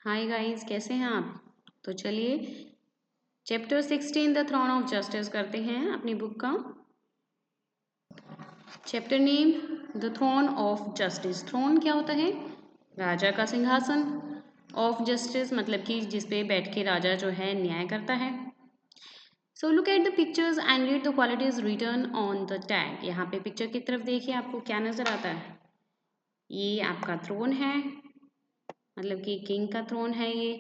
Hi guys, कैसे हैं आप। तो चलिए chapter 16 the throne of justice करते हैं अपनी बुक का। Chapter name the throne of justice. Throne क्या होता है? राजा का सिंहासन। ऑफ जस्टिस मतलब कि जिस पे बैठ के राजा जो है न्याय करता है। So look at the pictures and read the qualities return on the tag. यहाँ पे पिक्चर की तरफ देखिए, आपको क्या नजर आता है। ये आपका थ्रोन है, मतलब कि किंग का थ्रोन है ये।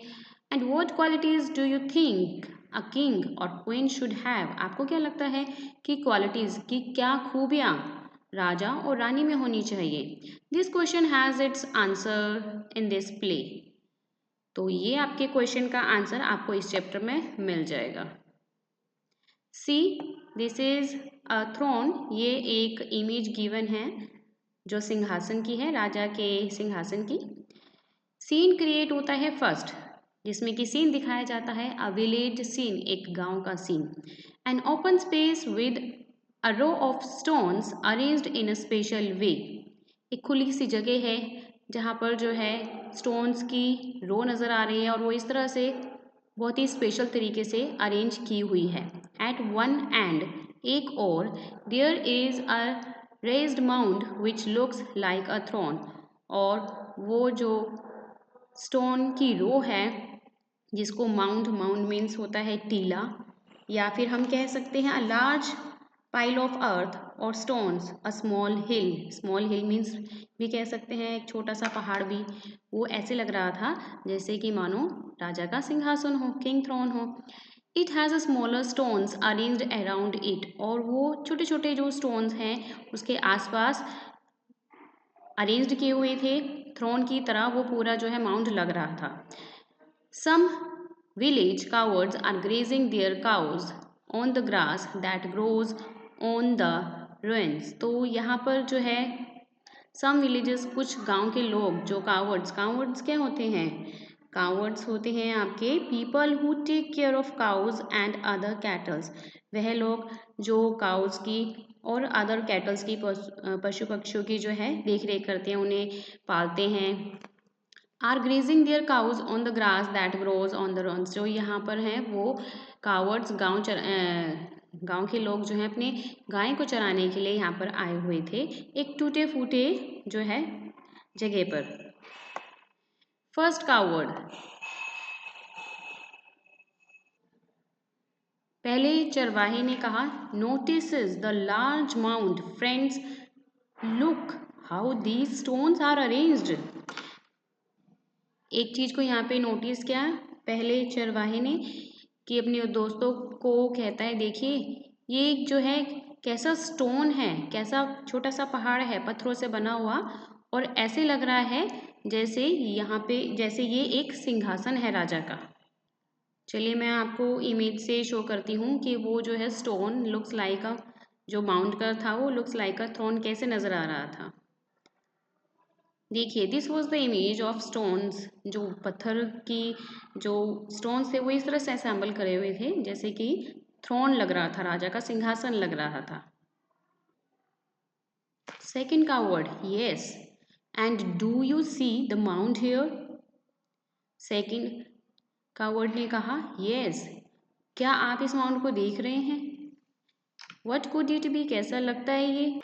And what qualities do you think a king और क्वीन शुड हैव। आपको क्या लगता है कि क्वालिटीज की क्या खूबियां राजा और रानी में होनी चाहिए। This question has its answer in this play. तो ये आपके क्वेश्चन का आंसर आपको इस चैप्टर में मिल जाएगा। See this is a throne. ये एक इमेज गिवन है जो सिंहासन की है, राजा के सिंहासन की। सीन क्रिएट होता है फर्स्ट, जिसमें कि सीन दिखाया जाता है अ विलेज सीन, एक गांव का scene. An open space with a row of stones arranged in a special way. एक खुली सी जगह है जहाँ पर जो है स्टोन्स की रो नज़र आ रही है और वो इस तरह से बहुत ही स्पेशल तरीके से अरेंज की हुई है। एट वन एंड, एक और, there is a raised mound which looks like a throne. और वो जो स्टोन की रो है जिसको माउंड, माउंड मीन्स होता है टीला, या फिर हम कह सकते हैं a large pile of earth और stones, a small hill. Small hill means भी कह सकते हैं एक छोटा सा पहाड़ भी। वो ऐसे लग रहा था जैसे कि मानो राजा का सिंहासन हो, किंग थ्रोन हो। It has a smaller stones arranged around it. और वो छोटे छोटे जो स्टोन्स हैं उसके आसपास अरेंज्ड किए हुए थे थ्रोन की तरह। वो पूरा जो है माउंट लग रहा था। Some village cowards are grazing there cows on the grass that grows on the ruins। तो यहाँ पर जो है सम विलेजेस, कुछ गांव के लोग जो कावर्ड्स, कावर्ड्स क्या होते हैं? कावर्ड्स होते हैं आपके people who take care of cows and other cattles. वह लोग जो काउज की और अदर कैटल्स की, पशु पक्षियों की जो है देख रेख करते हैं, उन्हें पालते हैं। Are grazing there cows on the grass that grows on the ruins. जो यहाँ पर हैं वो कावर्ड्स, गांव के लोग जो हैं अपने गाय को चराने के लिए यहाँ पर आए हुए थे एक टूटे फूटे जो है जगह पर। फर्स्ट कावर्ड, पहले चरवाहे ने कहा, notice the large mount friends, look how these stones are arranged. एक चीज को यहाँ पे नोटिस किया पहले चरवाहे ने कि अपने दोस्तों को कहता है, देखिए ये जो है कैसा स्टोन है, कैसा छोटा सा पहाड़ है पत्थरों से बना हुआ, और ऐसे लग रहा है जैसे यहाँ पे जैसे ये एक सिंहासन है राजा का। चलिए मैं आपको इमेज से शो करती हूँ कि वो जो है स्टोन लुक्स लाइक अ, जो माउंट का था वो लुक्स लाइक अ थ्रोन कैसे नजर आ रहा था। देखिए this was the image of stones. जो पत्थर की जो स्टोन्स थे वो इस तरह से असेंबल करे हुए थे जैसे कि थ्रोन लग रहा था, राजा का सिंहासन लग रहा था। सेकेंड का word, yes, and do you see the mount here. Second का वर्ड ने कहा, यस, क्या आप इस माउंट को देख रहे हैं। वट कुड इट बी, कैसा लगता है ये।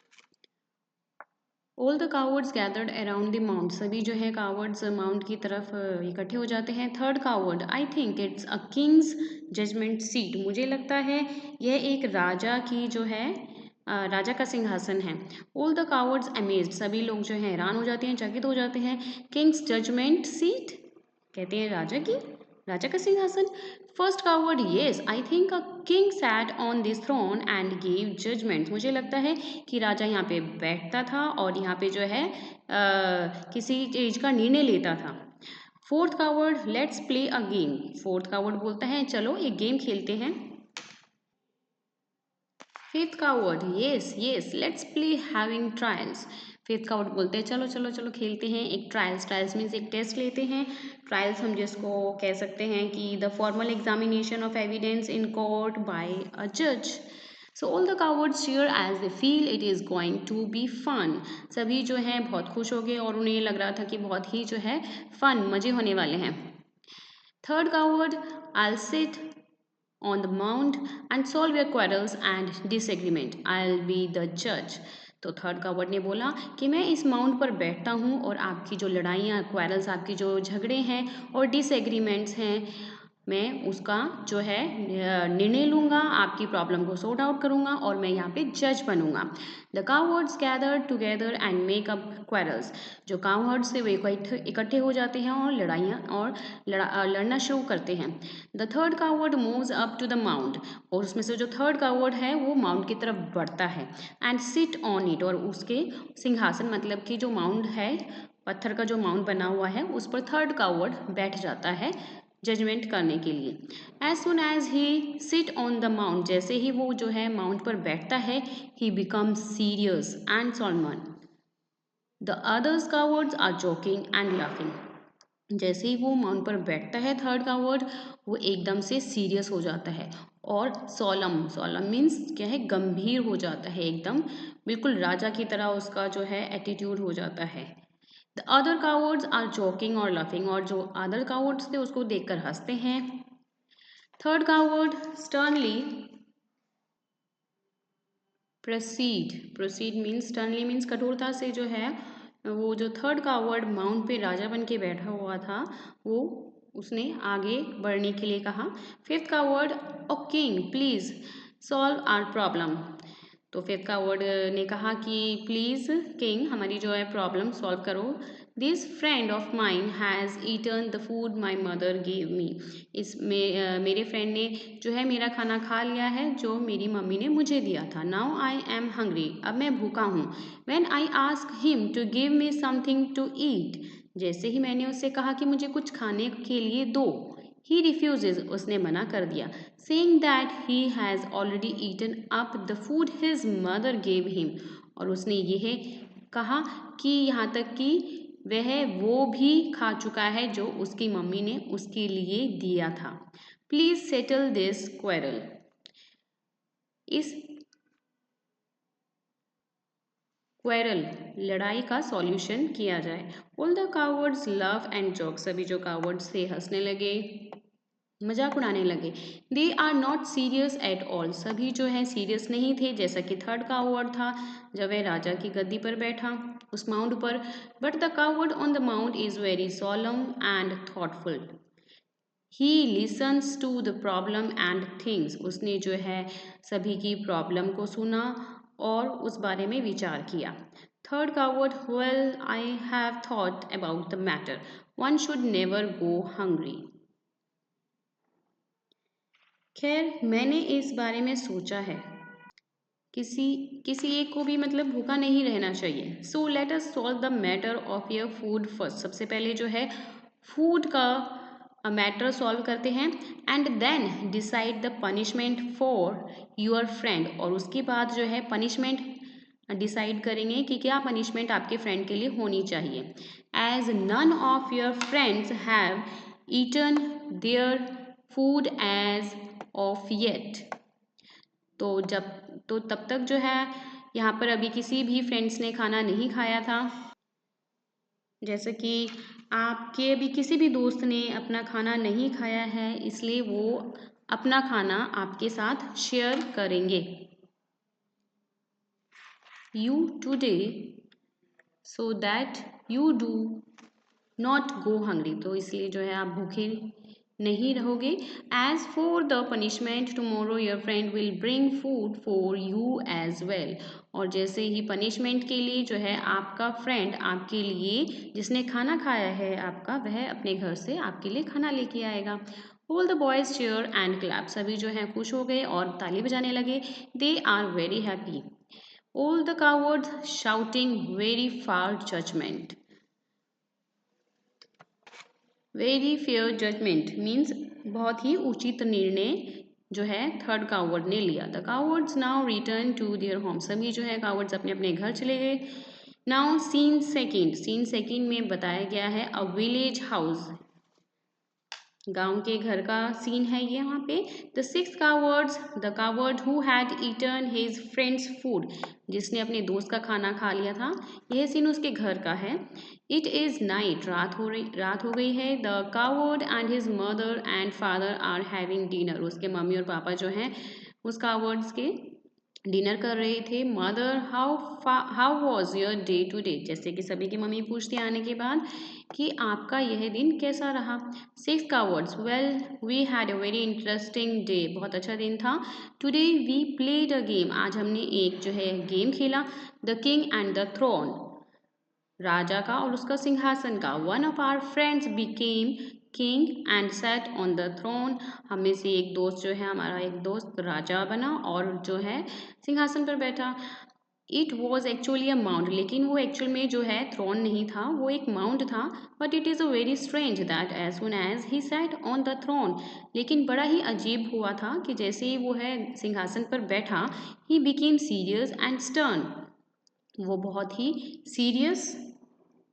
All the cowards gathered around the mount. सभी जो है कावर्ड्स माउंट की तरफ इकट्ठे हो जाते हैं। Third cowherd, I think it's a king's judgement seat. मुझे लगता है यह एक राजा की जो है राजा का सिंहासन है। All the cowards amazed. सभी लोग जो है हैरान हो जाते हैं, चकित हो जाते हैं। किंग्स जजमेंट सीट, कहते हैं राजा का सिंहासन। First cowherd, yes, I think a king sat on this throne and give judgement. मुझे लगता है कि राजा यहाँ पे बैठता था और यहाँ पे जो है किसी चीज का निर्णय लेता था। Fourth coward, let's play a game. Fourth coward बोलता है चलो एक गेम खेलते हैं। Fifth coward, yes yes, let's play having trials. Fifth coward बोलते हैं चलो चलो चलो खेलते हैं एक ट्रायल्स। ट्रायल्स मीन्स एक टेस्ट लेते हैं। ट्रायल्स हम जिसको कह सकते हैं कि the formal examination of evidence in court by a जज। So all the cowards cheer as they feel it is going to be fun. सभी जो हैं बहुत खुश हो गए और उन्हें लग रहा था कि बहुत ही जो है फन, मज़े होने वाले हैं। Third coward, I'll sit on the mound and solve your quarrels and disagreement. I'll be the judge. तो थर्ड कावर्ड ने बोला कि मैं इस माउंट पर बैठता हूँ और आपकी जो लड़ाइयाँ, क्वारल्स, आपकी जो झगड़े हैं और डिसएग्रीमेंट्स हैं, मैं उसका जो है निर्णय लूँगा, आपकी प्रॉब्लम को सॉर्ट आउट करूँगा और मैं यहाँ पे जज बनूँगा. The cowards gather together and make up quarrels. जो कावर्ड्स थे वे इकट्ठे हो जाते हैं और लड़ाइयाँ और लड़ना शुरू करते हैं. The third cowherd moves up to the mount. और उसमें से जो थर्ड कावर्ड है वो माउंट की तरफ बढ़ता है. And sit on it. और उसके सिंहासन, मतलब कि जो माउंट है, पत्थर का जो माउंट बना हुआ है, उस पर थर्ड कावर्ड बैठ जाता है जजमेंट करने के लिए. As soon as he sit on the mount. जैसे ही वो जो है माउंट पर बैठता है, he becomes serious and solemn. The others cowherds are joking and laughing. जैसे ही वो माउंट पर बैठता है थर्ड कावर्ड, वो एकदम से सीरियस हो जाता है और सोलम, सोलम मीन्स क्या है, गंभीर हो जाता है, एकदम बिल्कुल राजा की तरह उसका जो है एटीट्यूड हो जाता है. The other cowards are joking और लाफिंग. और जो अदर कावर्ड्स थे उसको देखकर हंसते हैं. Third coward sternly proceed. Proceed means, sternly means कठोरता से जो है, वो जो थर्ड कावर्ड माउंट पे राजा बन के बैठा हुआ था, वो उसने आगे बढ़ने के लिए कहा. Fifth coward, oh king please solve our problem. तो फिफ्थ कावर्ड ने कहा कि प्लीज़ किंग, हमारी जो है प्रॉब्लम सॉल्व करो. This friend of mine has eaten the food my mother gave me. मेरे फ्रेंड ने जो है मेरा खाना खा लिया है जो मेरी मम्मी ने मुझे दिया था. Now I am hungry. अब मैं भूखा हूँ. When I ask him to give me something to eat. जैसे ही मैंने उससे कहा कि मुझे कुछ खाने के लिए दो, ही रिफ्यूजेज. उसने मना कर दिया. saying that he has already eaten up the food his mother gave him. और उसने यह कहा कि यहाँ तक कि वह वो भी खा चुका है जो उसकी मम्मी ने उसके लिए दिया था. Please settle this quarrel. इस क्वेरल, लड़ाई का सॉल्यूशन किया जाए. All the cowards love and joke. सभी जो कावर्ड्स थे हंसने लगे, मजाक उड़ाने लगे. They are not serious at all. सभी जो है सीरियस नहीं थे, जैसा कि थर्ड कावर्ड था जब वह राजा की गद्दी पर बैठा उस माउंट पर. But the coward on the mount is very solemn and thoughtful. He listens to the problem and things. उसने जो है सभी की प्रॉब्लम को सुना और उस बारे में विचार किया. Third coward, well I have thought about the matter. One should never go hungry. खैर, मैंने इस बारे में सोचा है, किसी किसी एक को भी मतलब भूखा नहीं रहना चाहिए. So let us solve the matter of your food first. सबसे पहले जो है फूड का मैटर सॉल्व करते हैं. And then decide the punishment for your friend. और उसके बाद जो है पनिशमेंट डिसाइड करेंगे कि क्या पनिशमेंट आपके फ्रेंड के लिए होनी चाहिए. As none of your friends have eaten their food as of yet. तो तब तक जो है यहाँ पर अभी किसी भी फ्रेंड्स ने खाना नहीं खाया था. जैसे कि आपके अभी किसी भी दोस्त ने अपना खाना नहीं खाया है, इसलिए वो अपना खाना आपके साथ शेयर करेंगे. You today so that you do not go hungry. तो इसलिए जो है आप भूखे नहीं रहोगे. As for the punishment tomorrow your friend will bring food for you as well. और जैसे ही पनिशमेंट के लिए जो है आपका फ्रेंड आपके लिए, जिसने खाना खाया है आपका, वह अपने घर से आपके लिए खाना लेके आएगा. All the boys cheer and clap. सभी जो है खुश हो गए और ताली बजाने लगे. They are very happy. All the cowards shouting very fair judgment. Very fair judgment means बहुत ही उचित निर्णय जो है थर्ड कावर्ड ने लिया. The cowards now return to their home. सभी जो है कावर्ड्स अपने अपने घर चले गए. Now scene second. Scene second में बताया गया है अ विलेज हाउस. गांव के घर का सीन है ये यहाँ पे। The six cowards, the coward who had eaten his friend's food, जिसने अपने दोस्त का खाना खा लिया था। यह सीन उसके घर का है। इट इज़ नाइट, रात हो गई है। The coward and his mother and father are having dinner, उसके मम्मी और पापा जो हैं उस कावर्ड्स के डिनर कर रहे थे। Mother, how was your day today, जैसे कि सभी की मम्मी पूछती आने के बाद कि आपका यह दिन कैसा रहा। Six cowards, well we had a very interesting day, बहुत अच्छा दिन था। Today we played a game, आज हमने एक जो है गेम खेला। The king and the throne, राजा का और उसका सिंहासन का। One of our friends became king and sat on the throne, हमें से एक दोस्त जो है, हमारा एक दोस्त राजा बना और जो है सिंहासन पर बैठा। It was actually a mount, लेकिन वो एक्चुअल में जो है थ्रोन नहीं था, वो एक माउंट था। But it is a very strange that as soon as he sat on the throne, लेकिन बड़ा ही अजीब हुआ था कि जैसे ही वो है सिंहासन पर बैठा, he became serious and stern, वो बहुत ही सीरियस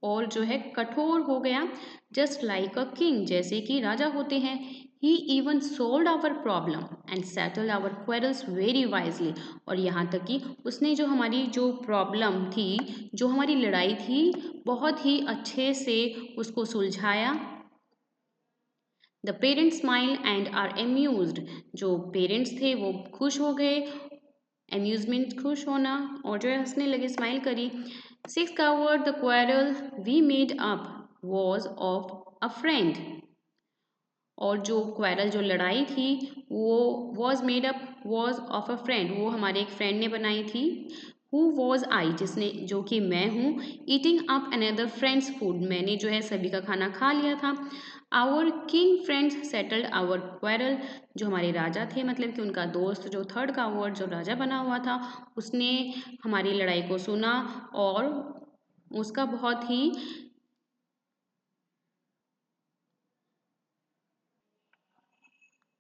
और जो है कठोर हो गया। जस्ट लाइक अ किंग, जैसे कि राजा होते हैं। He even solve our problem and settle our quarrels very wisely, और यहाँ तक कि उसने जो हमारी जो प्रॉब्लम थी, जो हमारी लड़ाई थी, बहुत ही अच्छे से उसको सुलझाया। The parents smile and are amused, जो पेरेंट्स थे वो खुश हो गए, एम्यूजमेंट खुश होना, और जो है हंसने लगे, स्माइल करी। Six coward the quarrel we made up was of a friend, और जो क्वेरल जो लड़ाई थी वो was made up was of a friend, वो हमारे एक फ्रेंड ने बनाई थी। हु वॉज आई, जिसने, जो कि मैं हूँ। Eating up another friend's food, मैंने जो है सभी का खाना खा लिया था। Our king friends settled our quarrel, जो हमारे राजा थे, मतलब कि उनका दोस्त जो थर्ड का वर्ड जो राजा बना हुआ था, उसने हमारी लड़ाई को सुना और उसका बहुत ही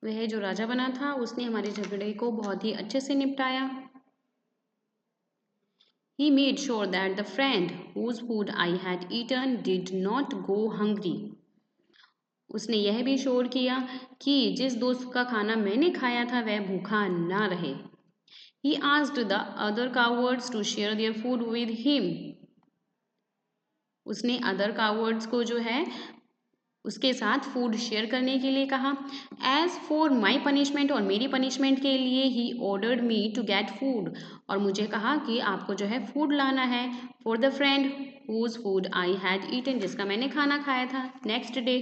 वह जो राजा बना था उसने हमारे झगड़े को बहुत ही अच्छे से निपटाया। He made sure that the friend whose food I had eaten did not go hungry. उसने यह भी श्योर किया कि जिस दोस्त का खाना मैंने खाया था वह भूखा ना रहे। He asked the other cowards to share their food with him. उसने अदर कावर्ड्स को जो है उसके साथ फूड शेयर करने के लिए कहा। एज फॉर माई पनिशमेंट, और मेरी पनिशमेंट के लिए ही ordered me to get food, और मुझे कहा कि आपको जो है फूड लाना है। For the friend whose food I had eaten, जिसका मैंने खाना खाया था next day.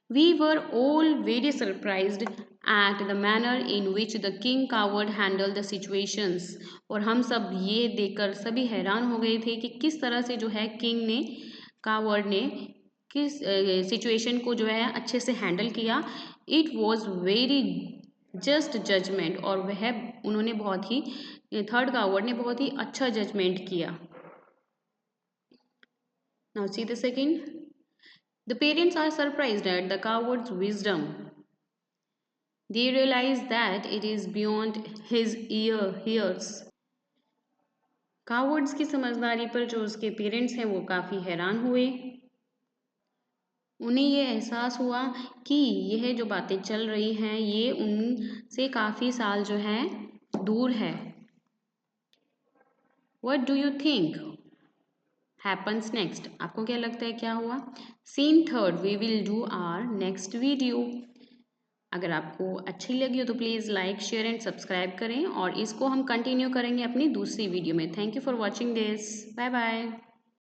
We were all very surprised at the manner in which the king coward handled the situations, और हम सब ये देखकर सभी हैरान हो गए थे कि किस तरह से जो है किंग ने, कावर्ड ने, किस सिचुएशन को जो है अच्छे से हैंडल किया। It was very just judgment, और वह उन्होंने बहुत ही, थर्ड कावर्ड ने बहुत ही अच्छा जजमेंट किया। Now see the second, the parents are surprised at the coward's wisdom, they realize that it is beyond his years. Cowards की समझदारी पर जो उसके पेरेंट्स हैं वो काफ़ी हैरान हुए। उन्हें ये एहसास हुआ कि यह जो बातें चल रही हैं ये उनसे काफ़ी साल जो है दूर है। What do you think happens next? आपको क्या लगता है क्या हुआ? Scene third, we will do our next video. अगर आपको अच्छी लगी हो तो please like, share and subscribe करें, और इसको हम कंटिन्यू करेंगे अपनी दूसरी वीडियो में। Thank you for watching this, bye bye.